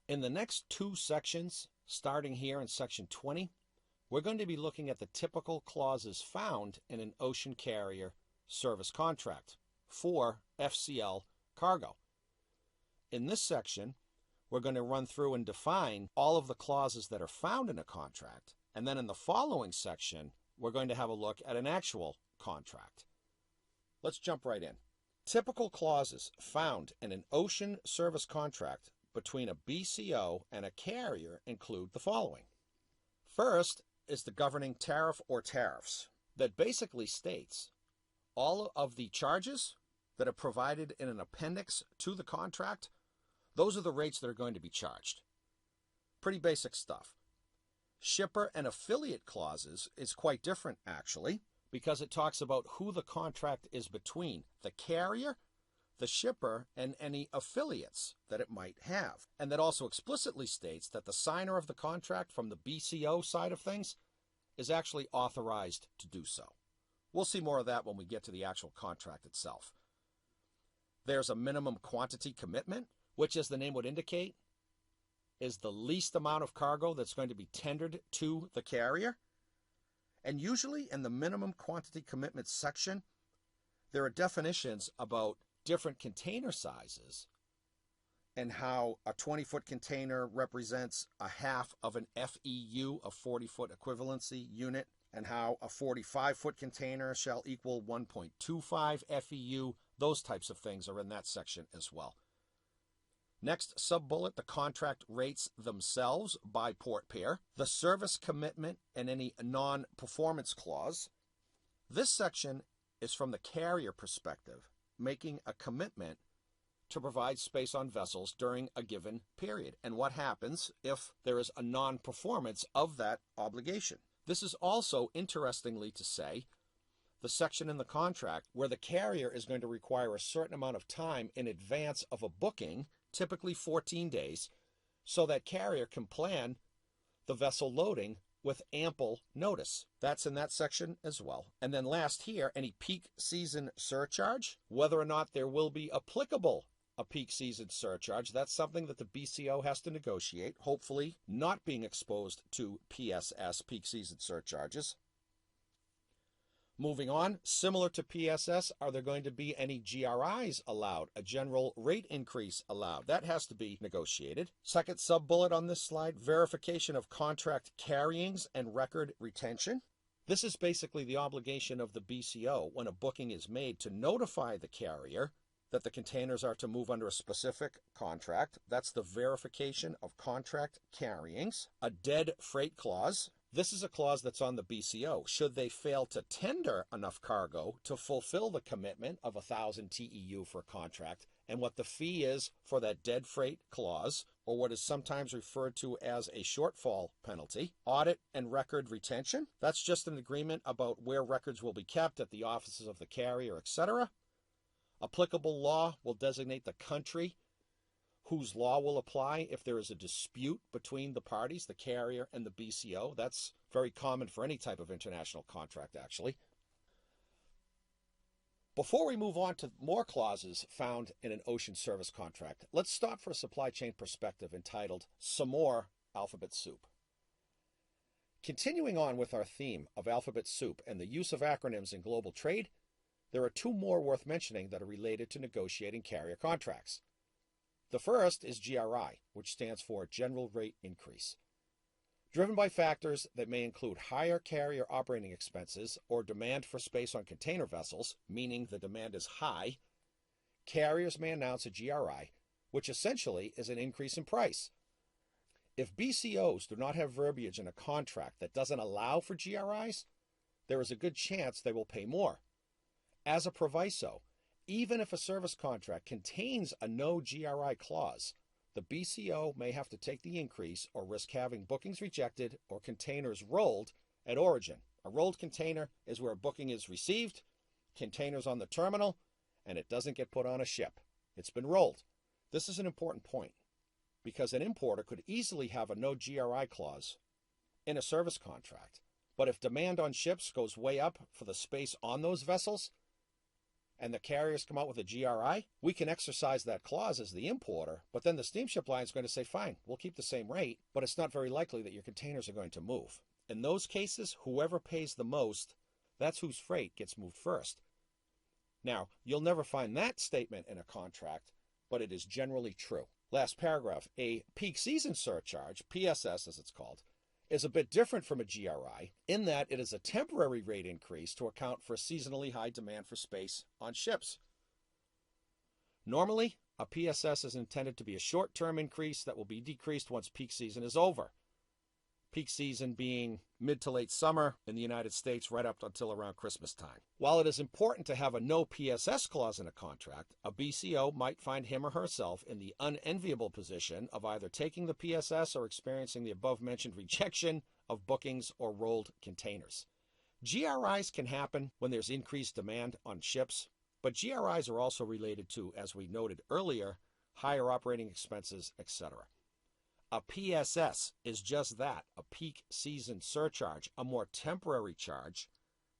In the next two sections, starting here in section 20, we're going to be looking at the typical clauses found in an ocean carrier service contract for FCL cargo. In this section, we're going to run through and define all of the clauses that are found in a contract, and then in the following section, we're going to have a look at an actual contract. Let's jump right in. Typical clauses found in an ocean service contract between a BCO and a carrier include the following. First is the governing tariff or tariffs that basically states all of the charges that are provided in an appendix to the contract. Those are the rates that are going to be charged. Pretty basic stuff. Shipper and affiliate clauses is quite different, actually, because it talks about who the contract is between, the carrier, the shipper, and any affiliates that it might have. And that also explicitly states that the signer of the contract from the BCO side of things is actually authorized to do so. We'll see more of that when we get to the actual contract itself. There's a minimum quantity commitment, which, as the name would indicate, is the least amount of cargo that's going to be tendered to the carrier. And usually in the minimum quantity commitment section, there are definitions about different container sizes and how a 20-foot container represents a half of an FEU, a 40-foot equivalency unit, and how a 45-foot container shall equal 1.25 FEU. Those types of things are in that section as well. Next sub-bullet, the contract rates themselves by port pair, the service commitment, and any non-performance clause. This section is from the carrier perspective, making a commitment to provide space on vessels during a given period, and what happens if there is a non-performance of that obligation. This is also, interestingly to say, the section in the contract where the carrier is going to require a certain amount of time in advance of a booking, typically 14 days, so that carrier can plan the vessel loading with ample notice. That's in that section as well. And then last here, any peak season surcharge, whether or not there will be applicable a peak season surcharge, that's something that the BCO has to negotiate, hopefully not being exposed to PSS, peak season surcharges. Moving on, similar to PSS, are there going to be any GRIs allowed, a general rate increase allowed? That has to be negotiated. Second sub-bullet on this slide, verification of contract carryings and record retention. This is basically the obligation of the BCO when a booking is made to notify the carrier that the containers are to move under a specific contract. That's the verification of contract carryings. A dead freight clause. This is a clause that's on the BCO. Should they fail to tender enough cargo to fulfill the commitment of 1,000 TEU for a contract, and what the fee is for that dead freight clause, or what is sometimes referred to as a shortfall penalty. Audit and record retention. That's just an agreement about where records will be kept at the offices of the carrier, etc. Applicable law will designate the country whose law will apply if there is a dispute between the parties, the carrier and the BCO. That's very common for any type of international contract, actually. Before we move on to more clauses found in an ocean service contract, let's stop for a supply chain perspective entitled Some More Alphabet Soup. Continuing on with our theme of alphabet soup and the use of acronyms in global trade, there are two more worth mentioning that are related to negotiating carrier contracts. The first is GRI, which stands for General Rate Increase. Driven by factors that may include higher carrier operating expenses or demand for space on container vessels, meaning the demand is high, carriers may announce a GRI, which essentially is an increase in price. If BCOs do not have verbiage in a contract that doesn't allow for GRIs, there is a good chance they will pay more. As a proviso, even if a service contract contains a no GRI clause, the BCO may have to take the increase or risk having bookings rejected or containers rolled at origin. A rolled container is where a booking is received, containers on the terminal, and it doesn't get put on a ship. It's been rolled. This is an important point because an importer could easily have a no GRI clause in a service contract. But if demand on ships goes way up for the space on those vessels, and the carriers come out with a GRI, we can exercise that clause as the importer, but then the steamship line is going to say, fine, we'll keep the same rate, but it's not very likely that your containers are going to move. In those cases, whoever pays the most, that's whose freight gets moved first. Now, you'll never find that statement in a contract, but it is generally true. Last paragraph, a peak season surcharge, PSS as it's called, is a bit different from a GRI in that it is a temporary rate increase to account for seasonally high demand for space on ships. Normally, a PSS is intended to be a short-term increase that will be decreased once peak season is over. Peak season being mid to late summer in the United States right up until around Christmas time. While it is important to have a no PSS clause in a contract, a BCO might find him or herself in the unenviable position of either taking the PSS or experiencing the above-mentioned rejection of bookings or rolled containers. GRIs can happen when there's increased demand on ships, but GRIs are also related to, as we noted earlier, higher operating expenses, etc. A PSS is just that, a peak season surcharge, a more temporary charge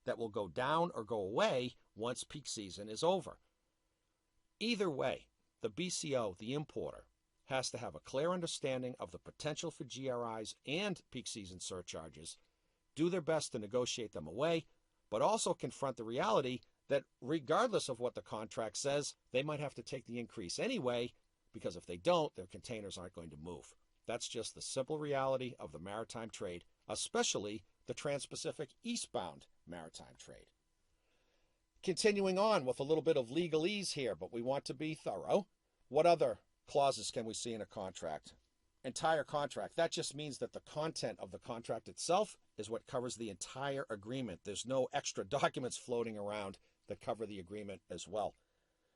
that will go down or go away once peak season is over. Either way, the BCO, the importer, has to have a clear understanding of the potential for GRIs and peak season surcharges, do their best to negotiate them away, but also confront the reality that regardless of what the contract says, they might have to take the increase anyway, because if they don't, their containers aren't going to move. That's just the simple reality of the maritime trade, especially the Trans-Pacific eastbound maritime trade. Continuing on with a little bit of legalese here, but we want to be thorough. What other clauses can we see in a contract? Entire contract. That just means that the content of the contract itself is what covers the entire agreement. There's no extra documents floating around that cover the agreement as well.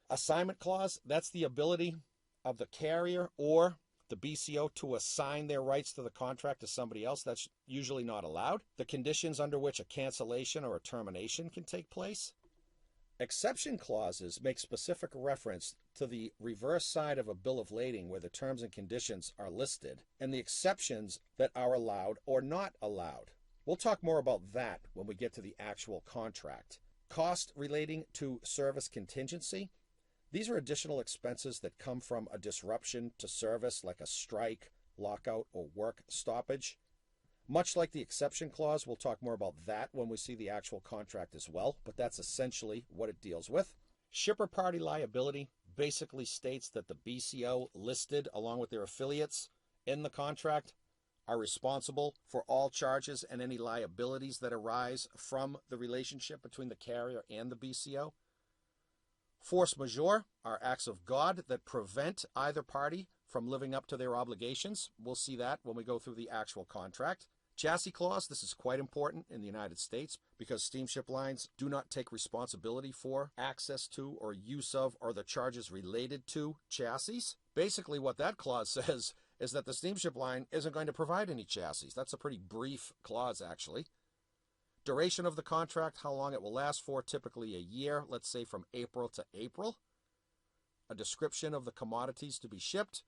Assignment clause, that's the ability of the carrier or the BCO to assign their rights to the contract to somebody else. That's usually not allowed. The conditions under which a cancellation or a termination can take place. Exception clauses make specific reference to the reverse side of a bill of lading where the terms and conditions are listed and the exceptions that are allowed or not allowed. We'll talk more about that when we get to the actual contract. Cost relating to service contingency. These are additional expenses that come from a disruption to service like a strike, lockout, or work stoppage. Much like the exception clause, we'll talk more about that when we see the actual contract as well, but that's essentially what it deals with. Shipper party liability basically states that the BCO listed along with their affiliates in the contract are responsible for all charges and any liabilities that arise from the relationship between the carrier and the BCO. Force majeure are acts of God that prevent either party from living up to their obligations. We'll see that when we go through the actual contract. Chassis clause, this is quite important in the United States because steamship lines do not take responsibility for access to or use of or the charges related to chassis. Basically what that clause says is that the steamship line isn't going to provide any chassis. That's a pretty brief clause actually. Duration of the contract, how long it will last for, typically a year, let's say from April to April. A description of the commodities to be shipped.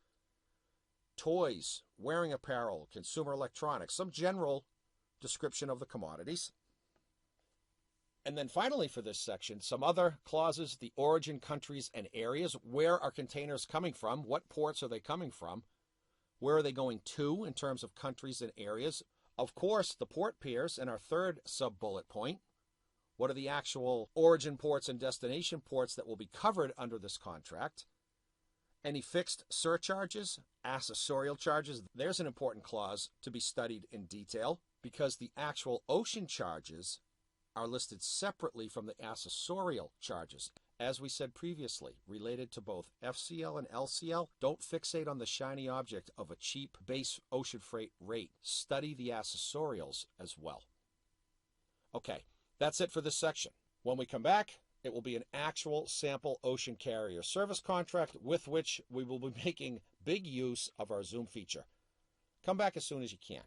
Toys, wearing apparel, consumer electronics, some general description of the commodities. And then finally for this section, some other clauses, the origin countries and areas. Where are containers coming from? What ports are they coming from? Where are they going to in terms of countries and areas? Of course, the port peers in our third sub-bullet point. What are the actual origin ports and destination ports that will be covered under this contract? Any fixed surcharges, accessorial charges? There's an important clause to be studied in detail because the actual ocean charges are listed separately from the accessorial charges. As we said previously, related to both FCL and LCL, don't fixate on the shiny object of a cheap base ocean freight rate. Study the accessorials as well. Okay, that's it for this section. When we come back, it will be an actual sample ocean carrier service contract with which we will be making big use of our Zoom feature. Come back as soon as you can.